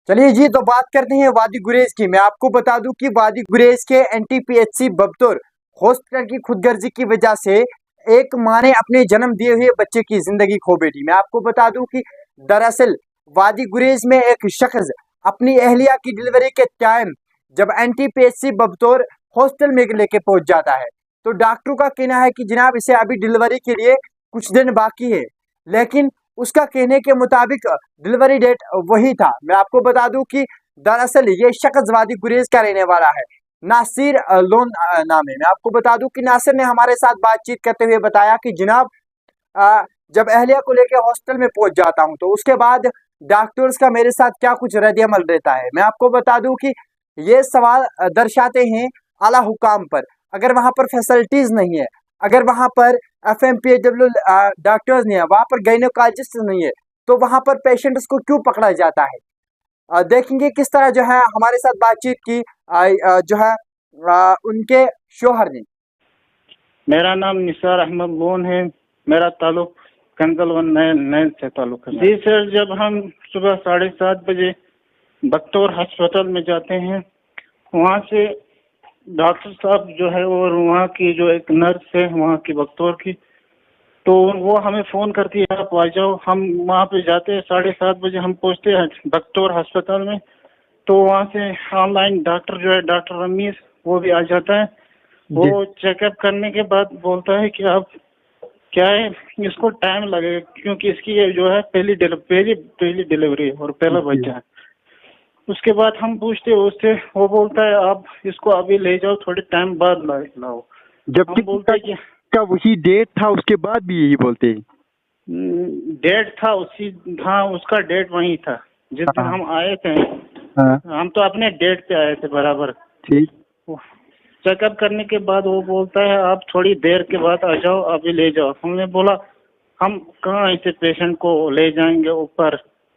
चलिए जी, तो बात करते हैं वादी गुरेज की। मैं आपको बता दूं कि वादी गुरेज के एनटीपीएचसी बबतौर हॉस्पिटल की खुदगर्जी की वजह से एक मां ने अपने जन्म दिए हुए बच्चे की जिंदगी खो बैठी। मैं आपको बता दूं कि दरअसल वादी गुरेज में एक शख्स अपनी अहलिया की डिलीवरी के टाइम जब एनटीपीएचसी बबतौर हॉस्पिटल में लेके पहुंच जाता है, तो डॉक्टरों का कहना है कि जनाब इसे अभी डिलीवरी के लिए कुछ दिन बाकी है, लेकिन उसका कहने के मुताबिक डिलीवरी डेट वही था। मैं आपको बता दूं कि दरअसल ये शख्स वादी गुरेज का रहने वाला है, नासिर लोन नाम है। मैं आपको बता दूं कि नासिर ने हमारे साथ बातचीत करते हुए बताया कि जनाब जब अहलिया को लेकर हॉस्पिटल में पहुंच जाता हूं, तो उसके बाद डॉक्टर्स का मेरे साथ क्या कुछ रद्द-ए-अमल रहता है। मैं आपको बता दूं कि ये सवाल दर्शाते हैं आला हुकाम पर। अगर वहां पर फैसिलिटीज नहीं है, अगर वहां पर एफएमपीएडब्ल्यू डॉक्टर्स नहीं है, वहां पर गायनोकोलॉजिस्ट नहीं है, तो वहां पर पेशेंट्स को क्यों पकड़ा जाता है। देखेंगे किस तरह जो है हमारे साथ बातचीत की जो है उनके शोहर ने। मेरा नाम निसार अहमद लोन है। मेरा ताल्लुक कंजलवन नैन से ताल्लुक है। जी सर, जब हम सुबह 7:30 बजे बख्तौर अस्पताल में जाते हैं, वहाँ से डॉक्टर साहब जो है और वहाँ की जो एक नर्स है वहाँ की बख्तौर की, तो वो हमें फ़ोन करती है आप आ जाओ। हम वहाँ पे जाते हैं, 7:30 बजे हम पहुँचते हैं बख्तौर अस्पताल में। तो वहाँ से ऑनलाइन डॉक्टर जो है डॉक्टर रमीज वो भी आ जाता है। वो चेकअप करने के बाद बोलता है कि आप क्या है, इसको टाइम लगेगा क्योंकि इसकी ये जो है पहली डिलीवरी है और पहला बच्चा है। उसके बाद हम पूछते हैं उससे, वो बोलता है आप इसको अभी ले जाओ, थोड़े टाइम बाद लाओ। जबकि हम बोलते हैं कि का वही डेट था, उसके बाद भी यही बोलते हैं। डेट था उसी, हाँ उसका डेट वही था जिस दिन हाँ। हम आए थे। हाँ, हम तो अपने डेट पे आए थे बराबर। ठीक। चेकअप करने के बाद वो बोलता है आप थोड़ी देर के बाद आ जाओ, अभी ले जाओ। हमने बोला हम कहाँ ऐसे पेशेंट को ले जाएंगे ऊपर,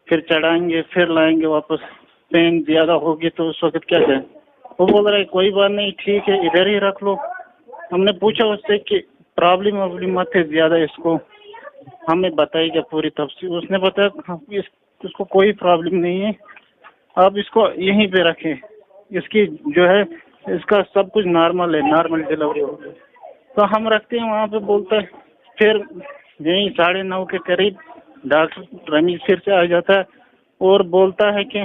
फिर चढ़ाएंगे फिर लाएंगे वापस, पेन ज्यादा होगी तो उस वक्त क्या करें। वो बोल रहा है कोई बात नहीं, ठीक है इधर ही रख लो। हमने पूछा उससे कि प्रॉब्लम वॉब्लम मत है ज्यादा, इसको हमें बताइएगा पूरी तफसील। उसने बताया हाँ, इसको कोई प्रॉब्लम नहीं है, आप इसको यहीं पे रखें, इसकी जो है इसका सब कुछ नॉर्मल है, नॉर्मल डिलीवरी होगी। तो हम रखते हैं वहाँ पे। बोलता है फिर यही 9:30 के करीब डॉक्टर रमीज फिर से आ जाता है और बोलता है कि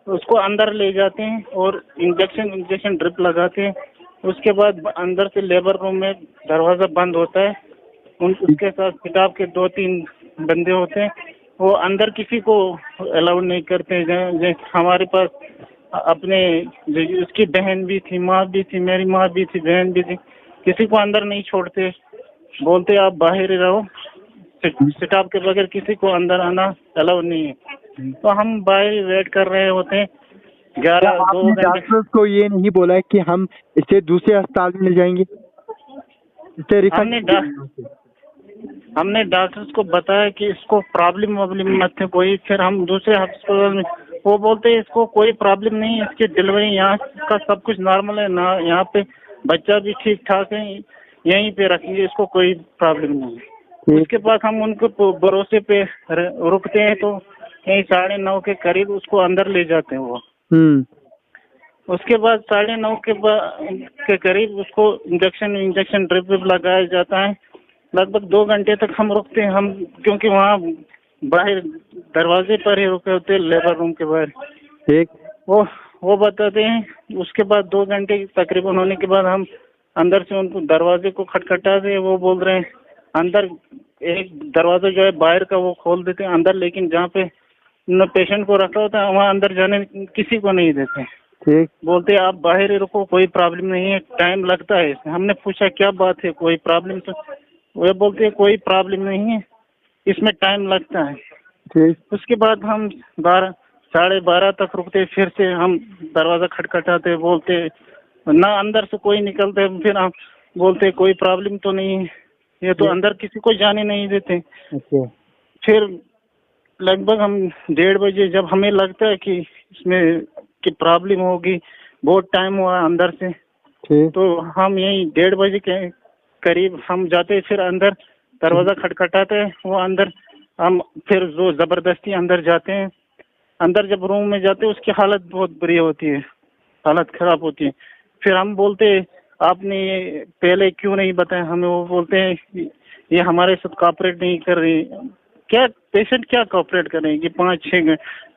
उसको अंदर ले जाते हैं और इंजेक्शन ड्रिप लगाते हैं। उसके बाद अंदर से लेबर रूम में दरवाज़ा बंद होता है, उसके साथ स्टाफ के 2-3 बंदे होते हैं। वो अंदर किसी को अलाउड नहीं करते। जैसे हमारे पास अपने उसकी बहन भी थी, माँ भी थी, मेरी माँ भी थी, बहन भी थी, किसी को अंदर नहीं छोड़ते। बोलते आप बाहर ही रहो, स्टाफ के बगैर किसी को अंदर आना अलाउड नहीं है। तो हम बाहर ही वेट कर रहे होते हैं 2 घंटे। डॉक्टर्स को ये नहीं बोला है कि हम इसे दूसरे अस्पताल में ले जाएंगे, इसे हमने डॉक्टर्स को बताया कि इसको प्रॉब्लम वॉब्लम मत है कोई। फिर हम दूसरे अस्पताल में, वो बोलते हैं इसको कोई प्रॉब्लम नहीं है, इसकी डिलीवरी यहाँ का सब कुछ नॉर्मल है ना, यहाँ पे बच्चा भी ठीक ठाक है, यहीं पे रखिए, इसको कोई प्रॉब्लम नहीं है। उसके बाद हम उनको भरोसे पे रुकते हैं, तो यही 9:30 के करीब उसको अंदर ले जाते हैं वो। उसके बाद 9:30 के करीब उसको इंजेक्शन ड्रिप लगाया जाता है। लगभग 2 घंटे तक हम रुकते हैं, हम क्योंकि वहाँ बाहर दरवाजे पर ही रुके होते हैं, लेबर रूम के बाहर। ठीक। वो बताते हैं। उसके बाद 2 घंटे तकरीबन होने के बाद हम अंदर से उनको दरवाजे को खटखटाते हैं। वो बोल रहे हैं अंदर, एक दरवाजा जो है बाहर का वो खोल देते हैं अंदर, लेकिन जहाँ पे पेशेंट को रखा होता है वहाँ अंदर जाने किसी को नहीं देते। ठीक। बोलते आप बाहर ही रुको, कोई प्रॉब्लम नहीं है, टाइम लगता है। हमने पूछा क्या बात है, कोई प्रॉब्लम? तो वो बोलते हैं कोई प्रॉब्लम नहीं है, इसमें टाइम लगता है। ठीक। उसके बाद हम 12-12:30 तक रुकते, फिर से हम दरवाज़ा खटखटाते, बोलते ना अंदर से कोई निकलते। फिर हम बोलते कोई प्रॉब्लम तो नहीं है, ये तो अंदर किसी को जाने नहीं देते। फिर लगभग हम 1:30 बजे जब हमें लगता है कि इसमें की प्रॉब्लम होगी, बहुत टाइम हुआ अंदर से, तो हम यही 1:30 बजे के करीब हम जाते, फिर अंदर दरवाज़ा खटखटाते हैं, वो अंदर हम फिर जो ज़बरदस्ती अंदर जाते हैं। अंदर जब रूम में जाते उसकी हालत बहुत बुरी होती है, हालत खराब होती है। फिर हम बोलते आपने ये पहले क्यों नहीं बताया हमें, वो बोलते हैं ये हमारे साथ कॉपरेट नहीं कर रही। क्या पेशेंट क्या कॉपरेट करेंगे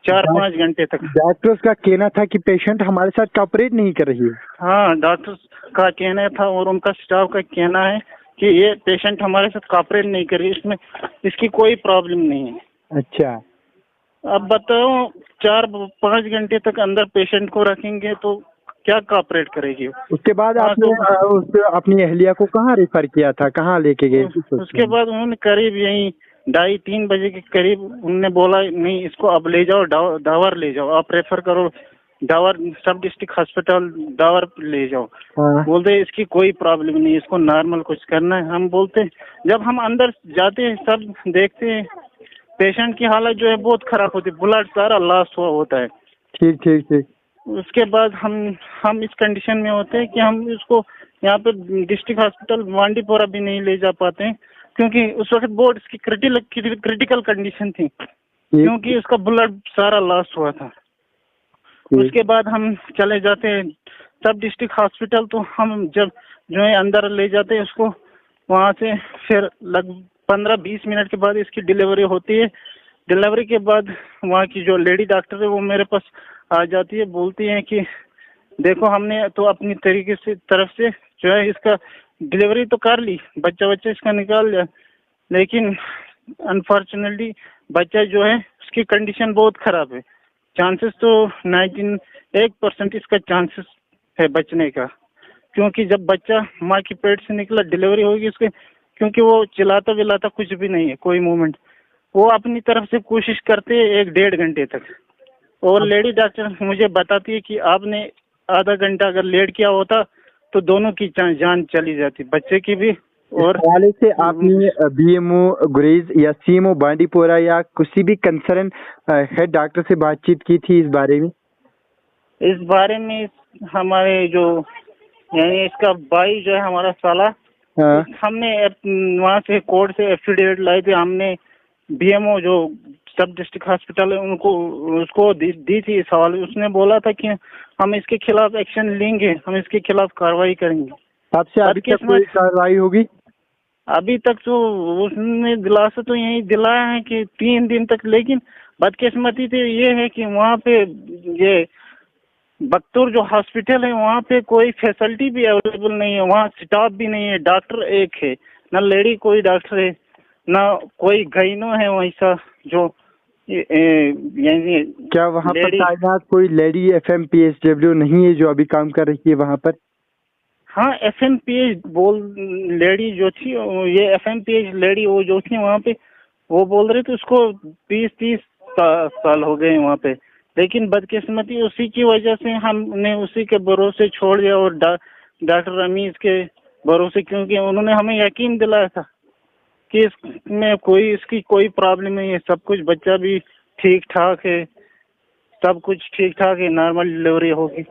4-5 घंटे तक? डॉक्टर्स का कहना था कि पेशेंट हमारे साथ कॉपरेट नहीं कर रही है। हाँ, डॉक्टर्स का कहना था और उनका स्टाफ का कहना है कि ये पेशेंट हमारे साथ कॉपरेट नहीं कर रही, इसमें इसकी कोई प्रॉब्लम नहीं है। अच्छा, अब बताओ 4-5 घंटे तक अंदर पेशेंट को रखेंगे तो क्या कॉपरेट करेगी? उसके बाद हाँ, आपने अपनी अहलिया को कहाँ रेफर किया था, कहाँ लेके गए? उसके बाद उन्होंने करीब यही 2:30-3 बजे के करीब उन्होंने बोला नहीं इसको अब ले जाओ, डावर ले जाओ, आप रेफर करो डावर सब डिस्ट्रिक्ट हॉस्पिटल डावर ले जाओ। हाँ। बोलते इसकी कोई प्रॉब्लम नहीं, इसको नॉर्मल कुछ करना है। हम बोलते जब हम अंदर जाते हैं सब देखते हैं पेशेंट की हालत जो है बहुत खराब होती है, ब्लड सारा लॉस हुआ होता है। ठीक ठीक ठीक। उसके बाद हम इस कंडीशन में होते हैं कि हम इसको यहाँ पे डिस्ट्रिक्ट हॉस्पिटल बांडीपोरा भी नहीं ले जा पाते हैं क्योंकि उस वक्त बहुत इसकी क्रिटिकल कंडीशन थी क्योंकि उसका ब्लड सारा लॉस हुआ था। उसके बाद हम चले जाते हैं सब डिस्ट्रिक्ट हॉस्पिटल, तो हम जब जो है अंदर ले जाते हैं उसको, वहाँ से फिर लगभग 15-20 मिनट के बाद इसकी डिलीवरी होती है। डिलीवरी के बाद वहाँ की जो लेडी डॉक्टर है वो मेरे पास आ जाती है, बोलती है कि देखो हमने तो अपनी तरीके से तरफ से जो है इसका डिलीवरी तो कर ली, बच्चा इसका निकाल लिया, लेकिन अनफॉर्चुनेटली बच्चा जो है उसकी कंडीशन बहुत खराब है। चांसेस तो 1% इसका चांसेस है बचने का, क्योंकि जब बच्चा माँ की पेट से निकला डिलीवरी होगी उसके, क्योंकि वो चिल्लाता विलाता कुछ भी नहीं है, कोई मूवमेंट, वो अपनी तरफ से कोशिश करते हैं 1-1.5 घंटे तक। और लेडी डॉक्टर मुझे बताती है कि आपने आधा घंटा अगर लेट किया होता तो दोनों की जान चली जाती, बच्चे की भी। और हवाले से आपने बीएमओ गुरेज या सीएमओ बांडीपोरा या किसी भी कंसर्न हेड डॉक्टर से बातचीत की थी इस बारे में? इस बारे में हमारे जो यानी इसका भाई जो है हमारा साला, हमने वहाँ से कोर्ट से एफिडेविट लाए थे, हमने बीएमओ जो सब डिस्ट्रिक्ट हॉस्पिटल है उनको उसको दी थी इस हवाले। उसने बोला था कि हम इसके खिलाफ एक्शन लेंगे, हम इसके खिलाफ कार्रवाई करेंगे। आपसे अभी तक कोई कार्रवाई होगी? अभी तक तो उसने दिलासा तो यही दिलाया है कि 3 दिन तक, लेकिन बदकिस्मती तो ये है कि वहाँ पे ये बख्तूर जो हॉस्पिटल है वहाँ पे कोई फैसिलिटी भी अवेलेबल नहीं है, वहाँ स्टाफ भी नहीं है, डॉक्टर एक है, ना लेडी कोई डॉक्टर है, ना कोई गाइनो है वैसा जो यानी। क्या वहाँ पर तैनात कोई लेडी FMPHW नहीं है जो अभी काम कर रही है वहाँ पर? हाँ, FMPH लेडी जो थी, ये FMPH लेडी वो जो थी वहाँ पे, वो बोल रहे थे उसको 20-30 साल हो गए वहाँ पे, लेकिन बदकिस्मती उसी की वजह से हमने उसी के भरोसे छोड़ दिया और डॉक्टर रमीज के भरोसे, क्योंकि उन्होंने हमें यकीन दिलाया था कि इसमें इसकी कोई प्रॉब्लम नहीं है, सब कुछ बच्चा भी ठीक ठाक है, सब कुछ ठीक ठाक है, नॉर्मल डिलीवरी होगी।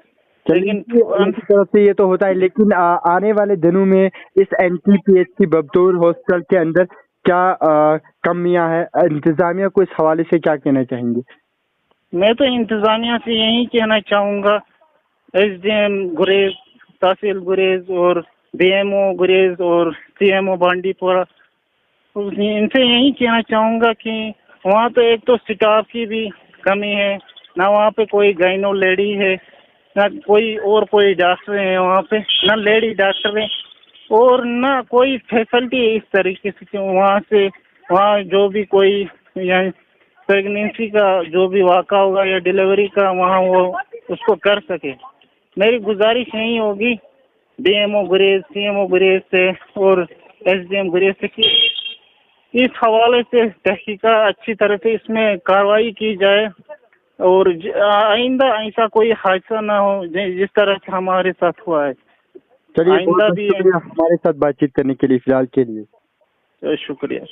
लेकिन उनकी तरफ से ये तो होता है, लेकिन आने वाले दिनों में इस NTPHC बब्तौर हॉस्पिटल के अंदर क्या कमियां हैं, इंतजामिया को इस हवाले से क्या कहना चाहेंगे? मैं तो इंतजामिया से यही कहना चाहूँगा, SDM गुरेज, तहसील गुरेज और BMO गुरेज और CMO बांडीपोरा, इनसे यही कहना चाहूँगा कि वहाँ पे एक तो स्टाफ की भी कमी है, ना वहाँ पे कोई गाइनो लेडी है, ना कोई डॉक्टर है वहाँ पे, ना लेडी डॉक्टर है, और ना कोई फैसिलिटी इस तरीके से वहाँ जो भी कोई या प्रेगनेंसी का जो भी वाक़ा होगा या डिलीवरी का वहाँ वो उसको कर सके। मेरी गुजारिश यही होगी BMO गुरेज, CMO गुरेज से और SDM गुरेज से कि इस हवाले से तहकीकात अच्छी तरह से इसमें कार्रवाई की जाए और आइंदा ऐसा कोई हादसा ना हो जिस तरह से हमारे साथ हुआ है। चलिए, आइंदा भी हमारे साथ बातचीत करने के लिए फिलहाल के लिए शुक्रिया।